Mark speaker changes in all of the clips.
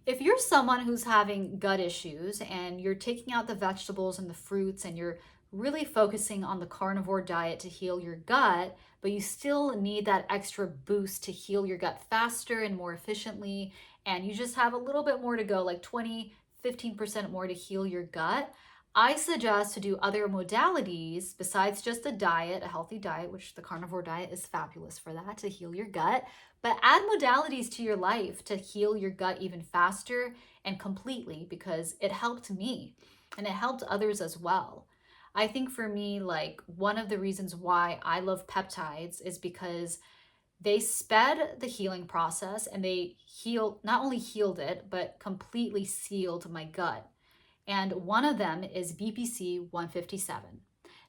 Speaker 1: If you're someone who's having gut issues and you're taking out the vegetables and the fruits and you're really focusing on the carnivore diet to heal your gut, but you still need that extra boost to heal your gut faster and more efficiently, and you just have a little bit more to go, like 15% more to heal your gut, I suggest to do other modalities besides just a diet, a healthy diet, which the carnivore diet is fabulous for that, to heal your gut. But add modalities to your life to heal your gut even faster and completely, because it helped me and it helped others as well. I think for me, like one of the reasons why I love peptides is because they sped the healing process and they not only healed it, but completely sealed my gut. And one of them is BPC 157.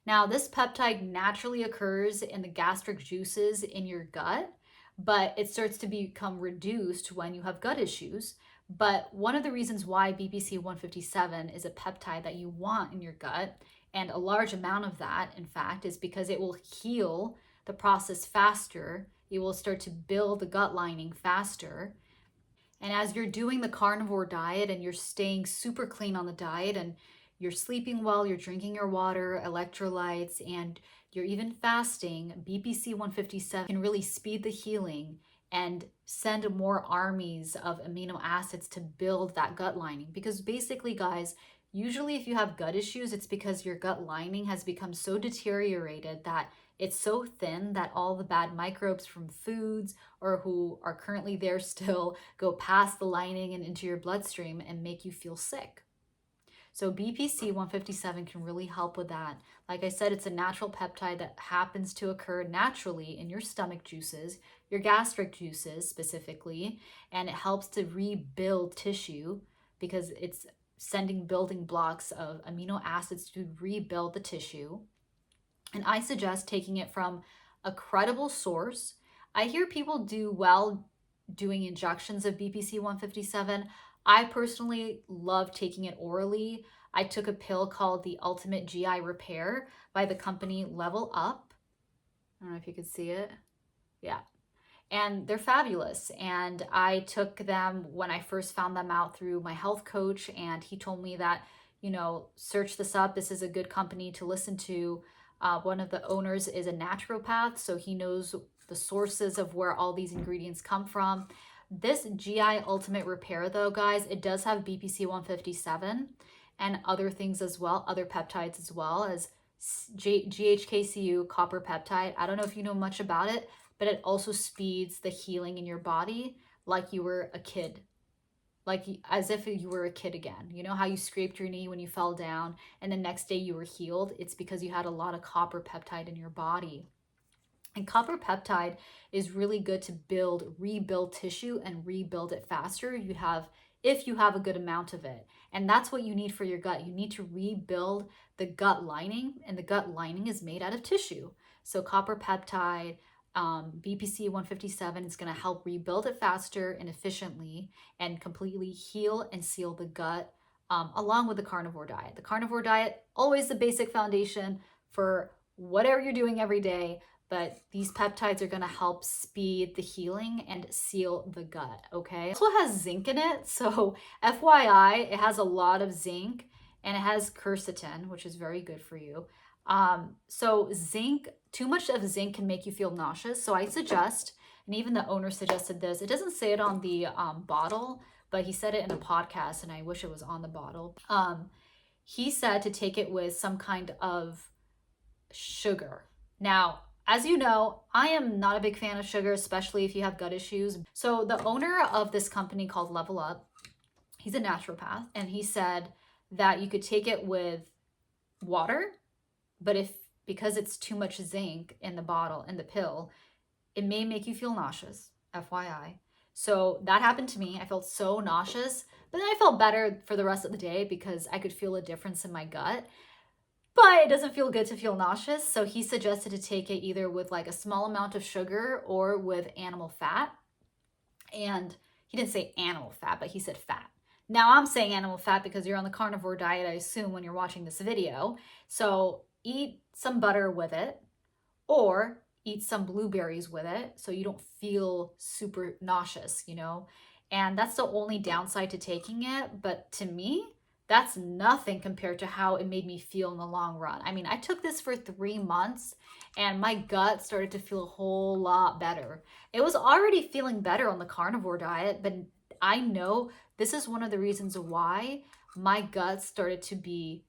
Speaker 1: Now, this peptide naturally occurs in the gastric juices in your gut, but it starts to become reduced when you have gut issues. But one of the reasons why BPC 157 is a peptide that you want in your gut, and a large amount of that, in fact, is because it will heal the process faster. It will start to build the gut lining faster. And as you're doing the carnivore diet and you're staying super clean on the diet and you're sleeping well, you're drinking your water, electrolytes, and you're even fasting, BPC 157 can really speed the healing and send more armies of amino acids to build that gut lining. Because basically, guys, usually if you have gut issues, it's because your gut lining has become so deteriorated that it's so thin that all the bad microbes from foods or who are currently there still go past the lining and into your bloodstream and make you feel sick. So BPC 157 can really help with that. Like I said, it's a natural peptide that happens to occur naturally in your stomach juices, your gastric juices specifically, and it helps to rebuild tissue because it's sending building blocks of amino acids to rebuild the tissue. And I suggest taking it from a credible source. I hear people do well doing injections of BPC 157. I personally love taking it orally. I took a pill called the Ultimate GI Repair by the company Level Up. I don't know if you could see it. Yeah. And they're fabulous. And I took them when I first found them out through my health coach. And he told me that, search this up. This is a good company to listen to. One of the owners is a naturopath, so he knows the sources of where all these ingredients come from. This GI Ultimate Repair, though, guys, it does have BPC 157 and other things as well, other peptides as well as GHKCU copper peptide. I don't know if you know much about it, but it also speeds the healing in your body like you were a kid, like as if you were a kid again. You know how you scraped your knee when you fell down and the next day you were healed? It's because you had a lot of copper peptide in your body. And copper peptide is really good to rebuild tissue and rebuild it faster. If you have a good amount of it. And that's what you need for your gut. You need to rebuild the gut lining, and the gut lining is made out of tissue. So copper peptide, BPC 157 is going to help rebuild it faster and efficiently and completely heal and seal the gut, along with the carnivore diet. The carnivore diet, always the basic foundation for whatever you're doing every day, but these peptides are going to help speed the healing and seal the gut, okay? It also has zinc in it, so FYI, it has a lot of zinc, and it has quercetin, which is very good for you. So zinc, too much of zinc can make you feel nauseous. So I suggest, and even the owner suggested this, it doesn't say it on the bottle, but he said it in a podcast, and I wish it was on the bottle. He said to take it with some kind of sugar. Now, as you know, I am not a big fan of sugar, especially if you have gut issues. So the owner of this company called Level Up, he's a naturopath, and he said that you could take it with water, but because it's too much zinc in the bottle, in the pill, it may make you feel nauseous, FYI. So that happened to me. I felt so nauseous, but then I felt better for the rest of the day because I could feel a difference in my gut. But it doesn't feel good to feel nauseous, so he suggested to take it either with like a small amount of sugar or with animal fat. And he didn't say animal fat, but he said fat. Now I'm saying animal fat because you're on the carnivore diet, I assume, when you're watching this video. So eat some butter with it, or eat some blueberries with it so you don't feel super nauseous, And that's the only downside to taking it. But to me, that's nothing compared to how it made me feel in the long run. I mean, I took this for 3 months and my gut started to feel a whole lot better. It was already feeling better on the carnivore diet, but I know this is one of the reasons why my gut started to be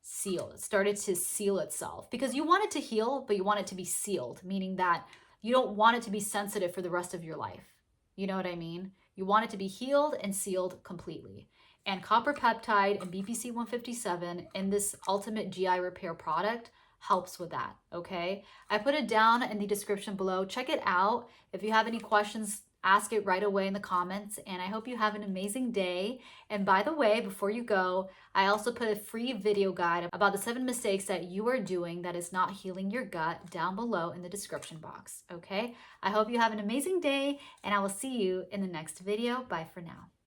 Speaker 1: sealed. It started to seal itself because you want it to heal, but you want it to be sealed, meaning that you don't want it to be sensitive for the rest of your life. You know what I mean? You want it to be healed and sealed completely. And copper peptide and BPC 157 in this ultimate GI repair product helps with that, okay? I put it down in the description below. Check it out. If you have any questions, ask it right away in the comments. And I hope you have an amazing day. And by the way, before you go, I also put a free video guide about the 7 mistakes that you are doing that is not healing your gut down below in the description box, okay? I hope you have an amazing day, and I will see you in the next video. Bye for now.